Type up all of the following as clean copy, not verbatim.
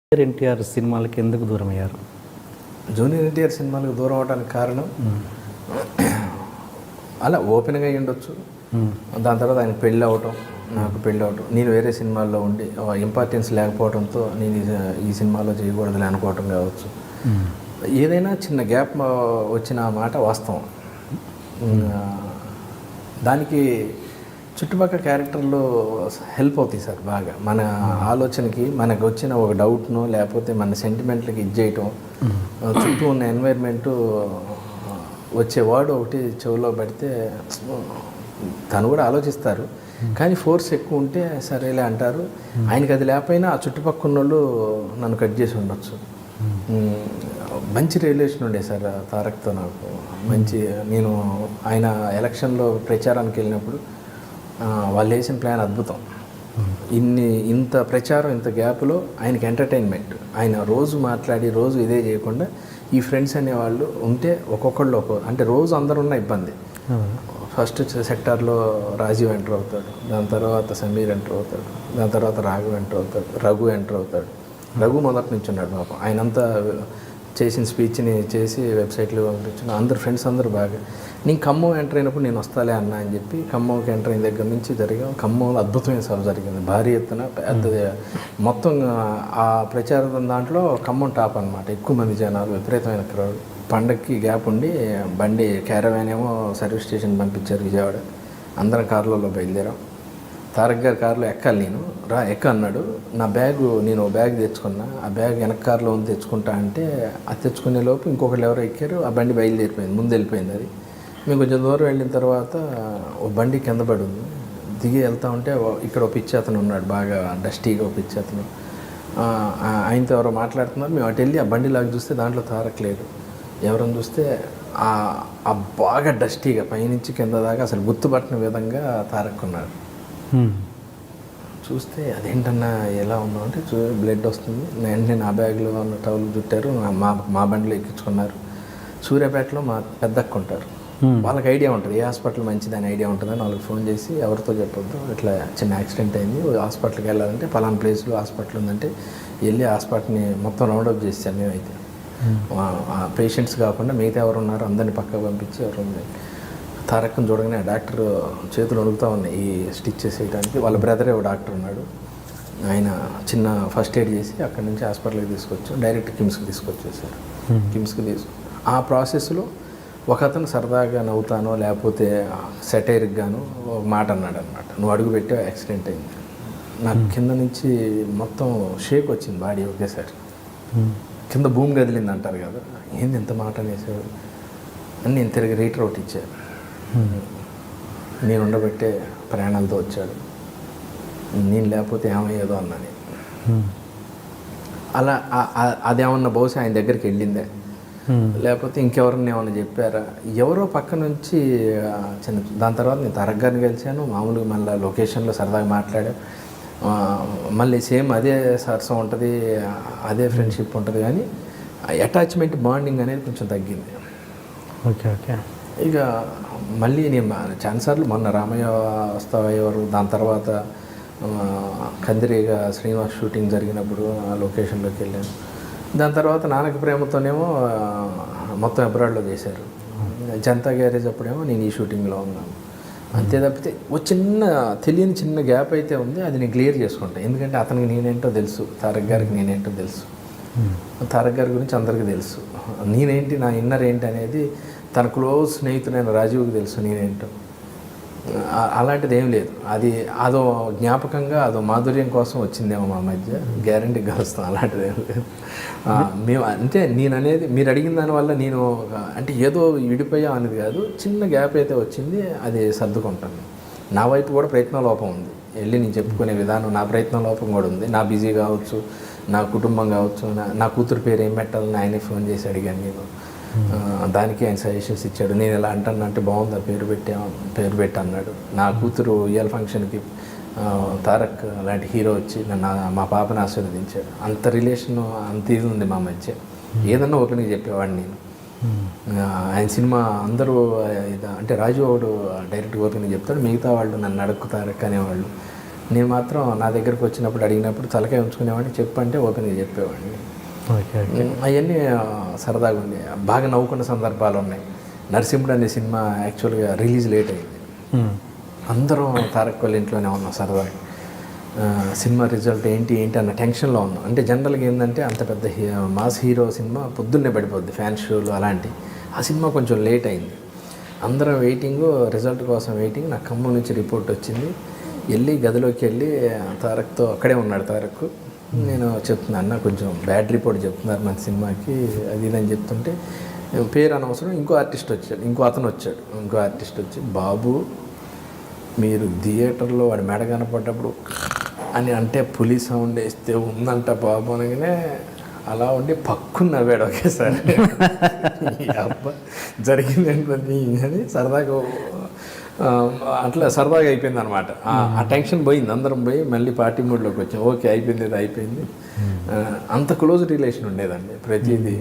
Junior NTR సినిమాలకి ఎందుకు దూరం అయ్యారు? జూనియర్ ఎన్టీఆర్ సినిమాలకు దూరం అవడానికి కారణం అలా ఓపెన్గా అయ్యి ఉండొచ్చు. దాని తర్వాత ఆయన పెళ్ళి అవటం, నాకు పెళ్ళి అవటం, నేను వేరే సినిమాల్లో ఉండి ఇంపార్టెన్స్ లేకపోవడంతో నేను ఈ సినిమాలో చేయకూడదులే అనుకోవటం కావచ్చు. ఏదైనా చిన్న గ్యాప్ వచ్చిన మాట వాస్తవం. దానికి చుట్టుపక్కల క్యారెక్టర్లు హెల్ప్ అవుతాయి సార్ బాగా. మన ఆలోచనకి మనకు వచ్చిన ఒక డౌట్ను లేకపోతే మన సెంటిమెంట్లకి ఇది చేయటం, చుట్టూ ఉన్న ఎన్వైర్న్మెంటు వచ్చే వర్డ్ ఒకటి చెవిలో పడితే తను కూడా ఆలోచిస్తారు, కానీ ఫోర్స్ ఎక్కువ ఉంటే సరేలే అంటారు. ఆయనకి అది లేకపోయినా ఆ చుట్టుపక్కల వాళ్ళు నన్ను కట్ చేసి ఉండొచ్చు. మంచి రిలేషన్ ఉండే సార్ తారక్తో నాకు. మంచి నేను ఆయన ఎలక్షన్లో ప్రచారానికి వెళ్ళినప్పుడు వాళ్ళు వేసిన ప్లాన్ అద్భుతం. ఇంత ప్రచారం, ఇంత గ్యాప్లో ఆయనకి ఎంటర్టైన్మెంట్. ఆయన రోజు మాట్లాడి రోజు ఇదే చేయకుండా ఈ ఫ్రెండ్స్ అనేవాళ్ళు ఉంటే ఒక్కొక్కళ్ళు అంటే రోజు అందరు ఉన్న ఇబ్బంది. ఫస్ట్ సెక్టార్లో రాజీవ్ ఎంటర్ అవుతాడు, దాని తర్వాత సమీర్ ఎంటర్ అవుతాడు, దాని తర్వాత రఘు ఎంటర్ అవుతాడు. రఘు మొదటి నుంచి ఉన్నాడు పాపం. ఆయనంతా చేసిన స్పీచ్ని చేసి వెబ్సైట్లో పంపించిన అందరు ఫ్రెండ్స్ అందరూ బాగా. నేను ఖమ్మం ఎంటర్ అయినప్పుడు నేను వస్తాలే అన్నా అని చెప్పి ఖమ్మంకి ఎంటర్ అయిన దగ్గర నుంచి ఖమ్మంలో అద్భుతమైన సభ జరిగింది, భారీ ఎత్తున పెద్దది. మొత్తం ఆ ప్రచారం దాంట్లో ఖమ్మం టాప్ అనమాట. ఎక్కువ మంది జనాలు, విపరీతమైన క్రౌడ్. పండగకి గ్యాప్ ఉండి బండి క్యారవాన్ ఏమో సర్వీస్ స్టేషన్ పంపించారు విజయవాడ. అందరం కార్లలో బయలుదేరాం. తారక్ గారి కారులో ఎక్కాలి, నేను ఎక్క అన్నాడు. నేను బ్యాగ్ తెచ్చుకున్నా, ఆ బ్యాగ్ వెనక కారులో ఉంది తెచ్చుకుంటా అంటే అది తెచ్చుకునే లోపు ఇంకొకళ్ళు ఎవరో ఎక్కారు, ఆ బండి బయలుదేరిపోయింది, ముందు వెళ్ళిపోయింది. అది మేము కొంచెం దూరం వెళ్ళిన తర్వాత ఓ బండి కింద పడి ఉంది. దిగి వెళ్తూ ఉంటే ఇక్కడ ఒక పిచ్చి అతను ఉన్నాడు, బాగా డస్టీగా ఒక పిచ్చి అతను. ఆయనతో ఎవరో మాట్లాడుతున్నారు. మేము అటు వెళ్ళి ఆ బండి లాగా చూస్తే దాంట్లో తారక్ లేడు. ఎవరని చూస్తే ఆ బాగా డస్టీగా పైనుంచి కింద దాకా అసలు గుర్తుపట్టిన విధంగా తారక్ ఉన్నాడు. చూస్తే అదేంటన్నా ఎలా ఉందో అంటే బ్లడ్ వస్తుంది. వెంటనే నా బ్యాగ్లో ఉన్న టవల్ చుట్టారు, మా బండిలో ఎక్కించుకున్నారు. సూర్యాపేటలో మా పెద్దక్క ఉంటారు, వాళ్ళకి ఐడియా ఉంటుంది ఏ హాస్పిటల్ మంచిదని ఐడియా ఉంటుందని వాళ్ళకి ఫోన్ చేసి ఎవరితో చెప్పొద్దు, ఇట్లా చిన్న యాక్సిడెంట్ అయింది, హాస్పిటల్కి వెళ్ళాలంటే పలానా ప్లేస్లో హాస్పిటల్ ఉందంటే వెళ్ళి హాస్పిటల్ని మొత్తం రౌండప్ చేసాం. మేమైతే పేషెంట్స్ కాకుండా మిగతా ఎవరు ఉన్నారో అందరినీ పక్కకు పంపించి ఎవరు ఉంది. తారక్ని చూడగానే డాక్టర్ చేతులు వణుకుతూ ఉన్నాయి ఈ స్టిచ్ చేసేయడానికి. వాళ్ళ బ్రదరే ఒక డాక్టర్ ఉన్నాడు, ఆయన చిన్న ఫస్ట్ ఎయిడ్ చేసి అక్కడి నుంచి హాస్పిటల్కి తీసుకొచ్చారు. డైరెక్ట్ కిమ్స్కి తీసుకొచ్చేసారు. ఆ ప్రాసెస్లో ఒక అతను సరదాగా నవ్వుతానో లేకపోతే సెటైర్కి గాను ఒక మాట అన్నాడు అనమాట, నువ్వు అడుగు పెట్టావు యాక్సిడెంట్ అయింది. నాకు కింద నుంచి మొత్తం షేక్ వచ్చింది బాడీ ఒకేసారి. కింద భూమి కదిలింది అంటారు కదా, ఏంది ఎంత మాట అనేసాడు అని నేను తిరిగి రీటర్ అవుట్ ఇచ్చాను. నేను ఉండబట్టే ప్రయాణాలతో వచ్చాడు, నేను లేకపోతే ఏమయ్యేదో అన్నాను. అలా అదేమన్నా బహుశా ఆయన దగ్గరికి వెళ్ళిందే, లేకపోతే ఇంకెవరిని ఏమన్నా చెప్పారా, ఎవరో పక్క నుంచి చిన్న. దాని తర్వాత నేను తారక్ గారిని కలిశాను, మామూలుగా మళ్ళీ లొకేషన్లో సరదాగా మాట్లాడా. మళ్ళీ సేమ్ అదే సరసం ఉంటుంది, అదే ఫ్రెండ్షిప్ ఉంటుంది, కానీ అటాచ్మెంట్ బాండింగ్ అనేది కొంచెం తగ్గింది. ఓకే. ఇక మళ్ళీ నేను చాలాసార్లు మొన్న రామయ్య వస్తావయ్యేవారు, దాని తర్వాత కందిరీగా శ్రీనివాస్ షూటింగ్ జరిగినప్పుడు ఆ లొకేషన్లోకి వెళ్ళాను. దాని తర్వాత నాన్నకి ప్రేమతోనేమో మొత్తం అబ్రాడ్లో చేశారు. జనతా గ్యారేజ్ అప్పుడేమో నేను ఈ షూటింగ్లో ఉన్నాను. అంతే తప్పితే ఓ తెలియని చిన్న గ్యాప్ అయితే ఉంది, అది నేను క్లియర్ చేసుకుంటాను. ఎందుకంటే అతనికి నేనేంటో తెలుసు, తారక్ గారికి నేనేంటో తెలుసు, తారక్ గారి గురించి అందరికీ తెలుసు, నేనేంటి నా ఇన్నర్ ఏంటి అనేది తన క్లోజ్ స్నేహితుడైన రాజీవ్కి తెలుసు నేనేంటో. అలాంటిది ఏం లేదు, అదో జ్ఞాపకంగా అదో మాధుర్యం కోసం వచ్చిందేమో మా మధ్య, గ్యారంటీ కలుస్తాం. అలాంటిది ఏం లేదు. మేము అంటే నేను అనేది మీరు అడిగిన దానివల్ల నేను అంటే ఏదో విడిపోయాం అనేది కాదు, చిన్న గ్యాప్ అయితే వచ్చింది, అది సర్దుకుంటాను. నా వైపు కూడా ప్రయత్న లోపం ఉంది, వెళ్ళి నేను చెప్పుకునే విధానం నా ప్రయత్న లోపం కూడా ఉంది. నా బిజీ కావచ్చు, నా కుటుంబం కావచ్చు, నా కూతురు పేరు ఏం పెట్టాలని ఆయనే ఫోన్ చేసి అడిగాను నేను. దానికి ఆయన సజెషన్స్ ఇచ్చాడు. నేను ఎలా అంటే బాగుంది పేరు పెట్టి అన్నాడు. నా కూతురు ఇయర్ ఫంక్షన్కి తారక్ లాంటి హీరో వచ్చి మా పాపని ఆశీర్వదించాడు. అంత రిలేషన్ అంత ఇది ఉంది మా మధ్య. ఏదన్నా ఓపెన్గా చెప్పేవాడిని నేను. ఆయన సినిమా అందరూ అంటే రాజు వాడు డైరెక్ట్గా ఓపెన్గా చెప్తాడు, మిగతా వాళ్ళు నన్ను అడుగుతారక్ అనేవాళ్ళు. నేను మాత్రం నా దగ్గరకు వచ్చినప్పుడు అడిగినప్పుడు తలకాయ ఉంచుకునేవాడిని, చెప్పంటే ఓపెన్గా చెప్పేవాడిని. Okay okay. అవన్నీ సరదాగా ఉంది. బాగా నవ్వుకున్న సందర్భాలు ఉన్నాయి. నరసింహుడు అనే సినిమా యాక్చువల్గా రిలీజ్ లేట్ అయింది. అందరం తారక్ వాళ్ళ ఇంట్లోనే ఉన్నాం సరదాగా. సినిమా రిజల్ట్ ఏంటి అన్న టెన్షన్లో ఉన్నాం. అంటే జనరల్గా ఏంటంటే అంత పెద్ద మాస్ హీరో సినిమా పొద్దున్నే పడిపోద్ది, ఫ్యాన్ షోలు అలాంటి. ఆ సినిమా కొంచెం లేట్ అయింది. అందరం వెయిటింగ్, రిజల్ట్ కోసం వెయిటింగ్. నాకు ఖమ్మం నుంచి రిపోర్ట్ వచ్చింది. వెళ్ళి గదిలోకి వెళ్ళి తారక్తో అక్కడే ఉన్నాడు తారక్. నేను చెప్తున్నా, అన్న కొంచెం బ్యాడ్ రిపోర్ట్ చెప్తున్నారు మన సినిమాకి, అది ఇదని చెప్తుంటే పేరు అనవసరం ఇంకో ఆర్టిస్ట్ వచ్చాడు, ఇంకో ఆర్టిస్ట్ వచ్చి, బాబు మీరు థియేటర్లో వాడి మెడ కనపడ్డప్పుడు అని అంటే పులి సౌండ్ వేస్తే ఉందంట బాబు అనగానే అలా ఉండి పక్కున నవ్వాడు ఒకేసారి. అబ్బా జరిగింది ఏంటని అని సరదాగా అట్లా సరదాగా అయిపోయింది అనమాట. ఆ టెన్షన్ పోయింది, అందరం పోయి మళ్ళీ పార్టీ మూడ్లోకి వచ్చాం. ఓకే అయిపోయింది. అంత క్లోజ్ రిలేషన్ ఉండేదండి, ప్రతిదీ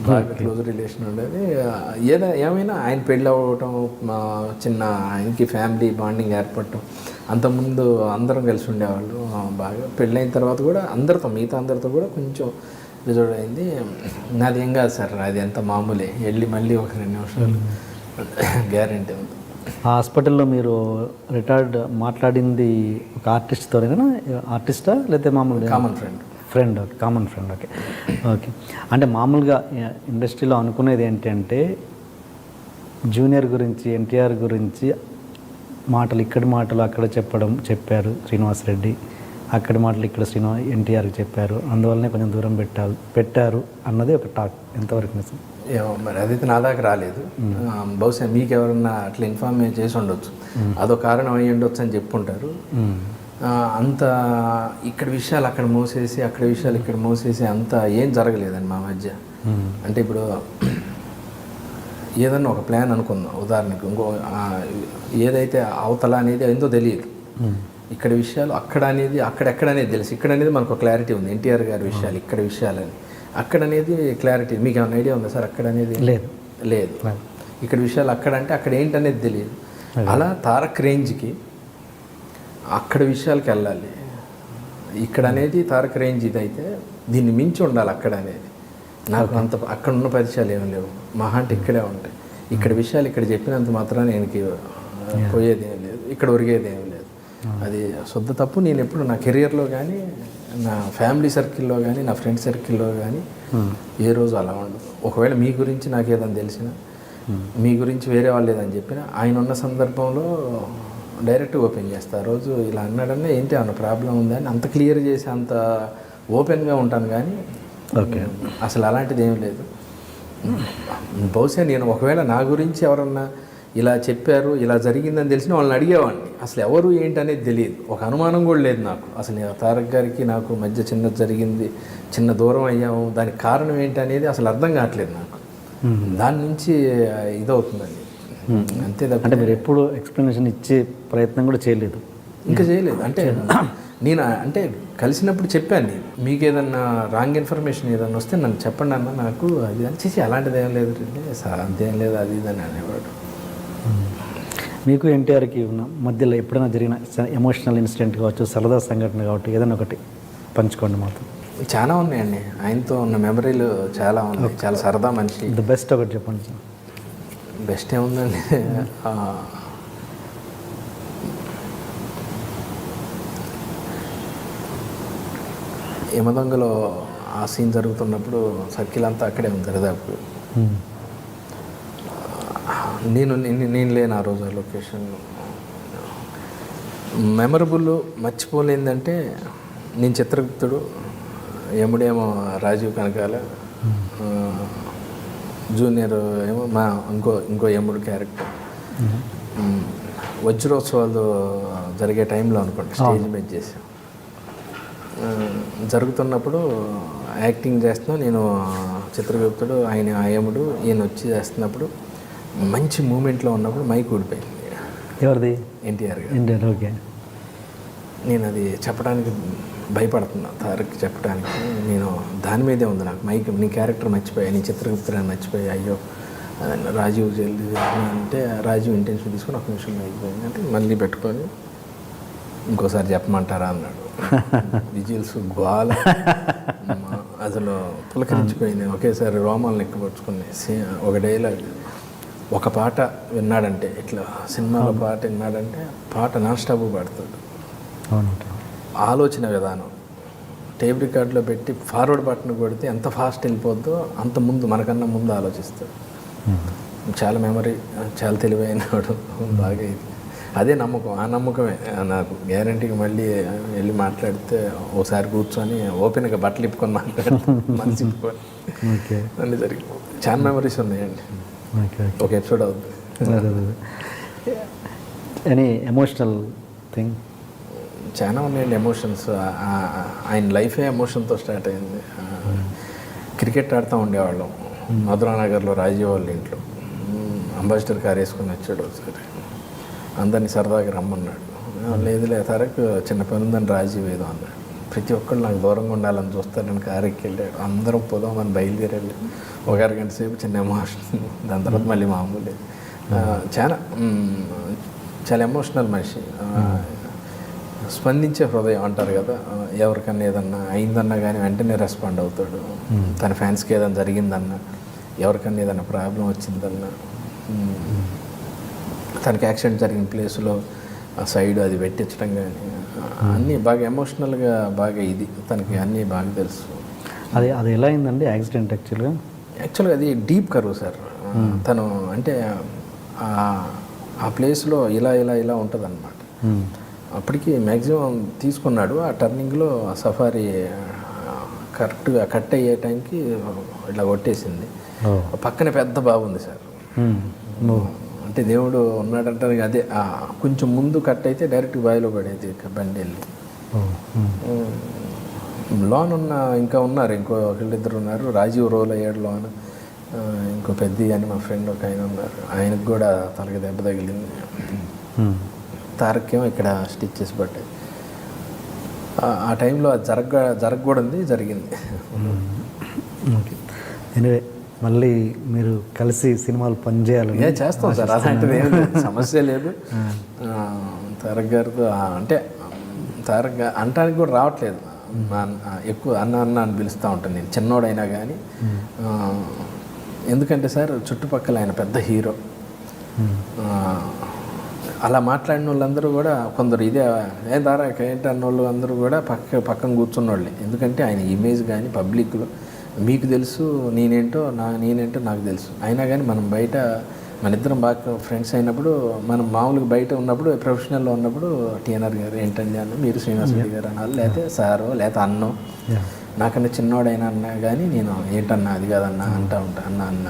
బాగా క్లోజ్ రిలేషన్ ఉండేది. ఏమైనా ఆయన పెళ్ళి అవ్వటం, చిన్న ఆయనకి ఫ్యామిలీ బాండింగ్ ఏర్పడటం, అంతకుముందు అందరం కలిసి ఉండేవాళ్ళు బాగా. పెళ్ళైన తర్వాత కూడా మిగతా అందరితో కూడా కొంచెం రిజర్వ్ అయింది. నాది ఏం కాదు సార్, అది ఎంత మామూలే, వెళ్ళి మళ్ళీ ఒక 2 నిమిషాలు గ్యారెంటీ ఉంది. హాస్పిటల్లో మీరు రిటైర్డ్ మాట్లాడింది ఒక ఆర్టిస్ట్తోనేనా? ఆర్టిస్టా లేకపోతే మామూలుగా కామన్ ఫ్రెండ్. ఓకే. అంటే మామూలుగా ఇండస్ట్రీలో అనుకునేది ఏంటంటే జూనియర్ గురించి, ఎన్టీఆర్ గురించి ఇక్కడి మాటలు అక్కడ చెప్పారు శ్రీనివాస్ రెడ్డి, అక్కడి మాటలు ఇక్కడ ఎన్టీఆర్కి చెప్పారు, అందువల్లనే కొంచెం దూరం పెట్టారు అన్నది ఒక టాక్. ఎంతవరకు నిజం? ఏమో మరి, అదైతే నా దాకా రాలేదు. బహుశా మీకు ఎవరన్నా అట్లా ఇన్ఫార్మ్ చేసి ఉండొచ్చు, అదో కారణం అయ్యి ఉండొచ్చు అని చెప్పుంటారు. అంత ఇక్కడ విషయాలు అక్కడ మోసేసి, అక్కడ విషయాలు ఇక్కడ మోసేసి అంత ఏం జరగలేదండి మా మధ్య. అంటే ఇప్పుడు ఏదన్నా ఒక ప్లాన్ అనుకుందాం, ఉదాహరణకు ఇంకో ఏదైతే అవతల అనేది ఏందో తెలియదు, ఇక్కడ విషయాలు అక్కడ అనేది అక్కడెక్కడ అనేది తెలుసు, ఇక్కడ అనేది మనకు క్లారిటీ ఉంది. ఎన్టీఆర్ గారి విషయాలు ఇక్కడ విషయాలని, అక్కడ అనేది క్లారిటీ. మీకు ఏమైనా ఐడియా ఉందా సార్? అక్కడ అనేది లేదు. ఇక్కడ విషయాలు అక్కడ అంటే అక్కడ ఏంటనేది తెలియదు. అలా తారక్ రేంజ్కి అక్కడ విషయాలకి వెళ్ళాలి. ఇక్కడ అనేది తారక్ రేంజ్ ఇదైతే దీన్ని మించి ఉండాలి అక్కడ అనేది. నాకు అంత అక్కడ ఉన్న పరిచయాలు ఏమి లేవు, మహా అంటే ఇక్కడే ఉంటాయి. ఇక్కడ విషయాలు ఇక్కడ చెప్పినంత మాత్రాన ఆయనకి పోయేది ఏం లేదు, ఇక్కడ ఒరిగేది ఏం లేదు. అది శుద్ధ తప్పు. నేను ఎప్పుడు నా కెరియర్లో కానీ, నా ఫ్యామిలీ సర్కిల్లో కానీ, నా ఫ్రెండ్ సర్కిల్లో కానీ ఏ రోజు అలా ఉండదు. ఒకవేళ మీ గురించి నాకు ఏదైనా తెలిసినా, మీ గురించి వేరే వాళ్ళు ఏదని చెప్పినా, ఆయన ఉన్న సందర్భంలో డైరెక్ట్గా ఓపెన్ చేస్తా. ఆ రోజు ఇలా అన్నాడన్నా ఏంటి అన్న ప్రాబ్లం ఉందని అంత క్లియర్ చేసి అంత ఓపెన్గా ఉంటాను. కానీ ఓకే, అసలు అలాంటిది ఏం లేదు. బహుశా నేను ఒకవేళ నా గురించి ఎవరన్నా ఇలా చెప్పారు, ఇలా జరిగిందని తెలిసిన వాళ్ళని అడిగేవాడిని. అసలు ఎవరు ఏంటి అనేది తెలియదు, ఒక అనుమానం కూడా లేదు నాకు. అసలు తారక్ గారికి నాకు మధ్య చిన్నది జరిగింది, చిన్న దూరం అయ్యాము, దానికి కారణం ఏంటి అనేది అసలు అర్థం కావట్లేదు నాకు. దాని నుంచి ఇదవుతుందండి అంతే. అంటే మీరు ఎప్పుడు ఎక్స్ప్లెనేషన్ ఇచ్చే ప్రయత్నం కూడా చేయలేదు? ఇంకా చేయలేదు. అంటే నేను అంటే కలిసినప్పుడు చెప్పాను, నేను మీకు ఏదన్నా రాంగ్ ఇన్ఫర్మేషన్ ఏదన్నా వస్తే నన్ను చెప్పండి అన్న, నాకు అది అని చేసి అలాంటిది ఏం లేదు సార్, అంతేం లేదు అది ఇదని అనేవాడు. మీకు ఎన్టీఆర్కి ఉన్న మధ్యలో ఎప్పుడైనా జరిగిన ఎమోషనల్ ఇన్సిడెంట్ కావచ్చు, సరదా సంఘటన కావచ్చు, ఏదైనా ఒకటి పంచుకోండి మాతో. చాలా ఉన్నాయండి, ఆయనతో ఉన్న మెమరీలు చాలా ఉన్నాయి. చాలా సరదా మనిషి. ద బెస్ట్ ఒకటి చెప్పండి సార్. బెస్ట్ ఏముందండి, యమదొంగలో ఆ సీన్ జరుగుతున్నప్పుడు సర్కిల్ అంతా అక్కడే ఉంది దరిదాపు. నేను లేను ఆ రోజు ఆ లొకేషన్. మెమరబుల్ మర్చిపోలేదంటే నేను చిత్రగుప్తుడు, యముడేమో రాజీవ్ కనకాల, జూనియర్ ఏమో మా ఇంకో యముడు క్యారెక్టర్. వజ్రోత్సవాలు జరిగే టైంలో అనుకోండి స్టేజ్ మీద చేసాం. జరుగుతున్నప్పుడు యాక్టింగ్ చేస్తున్నాం, నేను చిత్రగుప్తుడు, ఆయన యముడు, ఈయన వచ్చి చేస్తున్నప్పుడు మంచి మూమెంట్లో ఉన్నప్పుడు మైక్ ఊడిపోయింది. ఎవరిది? ఎన్టీఆర్ గారు. ఓకే. నేను అది చెప్పడానికి భయపడుతున్నా, తారక్ చెప్పడానికి. నేను దాని మీదే ఉంది నాకు మైక్. నీ క్యారెక్టర్ మర్చిపోయా, నీ చిత్రగుప్తుడు అని మర్చిపోయా, అయ్యో రాజీవ్ జల్దీ అంటే రాజీవ్ ఇంటెన్షన్ తీసుకొని 1 నిమిషం మైక్ పోయింది అంటే మళ్ళీ పెట్టుకొని ఇంకోసారి చెప్పమంటారా అన్నాడు. విజిల్స్ గోల అసలు పులకరించిపోయింది. ఒకేసారి రోమాలను ఎక్కపరుచుకున్నాయి. ఒక డైలాగ్, ఒక పాట విన్నాడంటే, ఇట్లా సినిమాలో పాట విన్నాడంటే పాట నాన్ స్టాప్ పాడతాడు. ఆలోచన విధానం టేప్ రికార్డులో పెట్టి ఫార్వర్డ్ బటన్ కొడితే ఎంత ఫాస్ట్ వెళ్ళిపోద్దో అంత ముందు, మనకన్నా ముందు ఆలోచిస్తాడు. చాలా మెమరీ, చాలా తెలివైనవాడు. బాగా ఇది అదే నమ్మకం. ఆ నమ్మకమే నాకు గ్యారంటీగా మళ్ళీ వెళ్ళి మాట్లాడితే ఓసారి కూర్చొని ఓపెన్గా బట్టలు ఇప్పుకొని మాట్లాడితే మనసు ఇప్పుకొని అన్నీ జరిగిపోతుంది. చాలా మెమరీస్ ఉన్నాయండి. ఒక ఎపిసోడ్ అవుతుంది. Any emotional thing? చాలా ఉన్నాయండి ఎమోషన్స్. ఆయన లైఫే ఎమోషన్తో స్టార్ట్ అయింది. క్రికెట్ ఆడుతూ ఉండేవాళ్ళం మధురానగర్లో రాజీవ్ వాళ్ళ ఇంట్లో. అంబాసిడర్ కార్ వేసుకొని వచ్చాడు ఒకసారి, అందరినీ సరదాగా రమ్మన్నాడు. లేదులే తారక్, చిన్న పని ఉందని రాజీవ్ ఏదో అన్నాడు. ప్రతి ఒక్కళ్ళు నాకు దూరంగా ఉండాలని చూస్తారని కారెక్కి వెళ్ళాడు. అందరం పోదామని బయలుదేరాడు. ఒక అరగంట సేపు చిన్న ఎమోషన్, దాని తర్వాత మళ్ళీ మామూలే. చాలా ఎమోషనల్ మనిషి. స్పందించే హృదయం అంటారు కదా, ఎవరికన్నా ఏదన్నా అయిందన్నా కానీ వెంటనే రెస్పాండ్ అవుతాడు. తన ఫ్యాన్స్కి ఏదైనా జరిగిందన్నా, ఎవరికన్నా ఏదైనా ప్రాబ్లం వచ్చిందన్నా, తనకి యాక్సిడెంట్ జరిగిన ప్లేస్లో ఆ సైడ్ అది పెట్టించడం కానీ అన్నీ బాగా ఎమోషనల్గా బాగా ఇది తనకి అన్నీ బాగా తెలుసు. అది ఎలా అయిందండి యాక్సిడెంట్? యాక్చువల్గా అది డీప్ కర్వ్ సార్. తను అంటే ఆ ప్లేస్లో ఇలా ఇలా ఇలా ఉంటుంది అన్నమాట. అప్పటికి మ్యాక్సిమం తీసుకున్నాడు. ఆ టర్నింగ్లో సఫారీ కరెక్ట్గా కట్ అయ్యే టైంకి ఇట్లా కొట్టేసింది. పక్కనే పెద్ద బాబు ఉంది సార్. అంటే దేవుడు ఉన్నాడంటారు. అదే కొంచెం ముందు కట్ అయితే డైరెక్ట్ బావిలో పడేది బండి వెళ్ళి. లోన్ ఇంకా ఉన్నారు, ఇంకో ఒకళ్ళిద్దరు ఉన్నారు. రాజీవ్ రోల్ అయ్యాడు లోన్. ఇంకో పెద్ద అని మా ఫ్రెండ్ ఒక ఆయన ఉన్నారు, ఆయనకు కూడా తలకి దెబ్బ తగిలింది. తారక్కేమో ఇక్కడ స్టిచ్చెస్ పట్టాయి. ఆ టైంలో అది జరగకూడదు, జరిగింది. ఓకే, ఎనివే మళ్ళీ మీరు కలిసి సినిమాలు పనిచేయాలి. చేస్తాం సార్, అలాంటిది ఏం లేదు, సమస్య లేదు. తారక్ గారితో అంటే తారక్ అంటానికి కూడా రావట్లేదు. ఎక్కువ అన్న అని పిలుస్తూ ఉంటాను నేను, చిన్నోడైనా కానీ. ఎందుకంటే సార్ చుట్టుపక్కల ఆయన పెద్ద హీరో. అలా మాట్లాడిన వాళ్ళందరూ కూడా కొందరు ఇదే ఏం తారక్ ఏంటి అన్నోళ్ళు అందరూ కూడా పక్కన కూర్చున్న వాళ్ళే. ఎందుకంటే ఆయన ఇమేజ్ కానీ పబ్లిక్లో మీకు తెలుసు, నేనేంటో నాకు తెలుసు. అయినా కానీ మనం బయట మన ఇద్దరం బాగా ఫ్రెండ్స్ అయినప్పుడు, మనం మామూలుగా బయట ఉన్నప్పుడు ప్రొఫెషనల్లో ఉన్నప్పుడు టీఎన్ఆర్ గారు ఏంటండి అన్న, మీరు శ్రీనివాస్ రెడ్డి గారు అన్నారు, లేకపోతే సారో లేకపోతే అన్నో, నాకన్నా చిన్నోడైనా అన్నా కానీ నేను ఏంటన్నా అది కాదన్నా అంటా ఉంటా, అన్న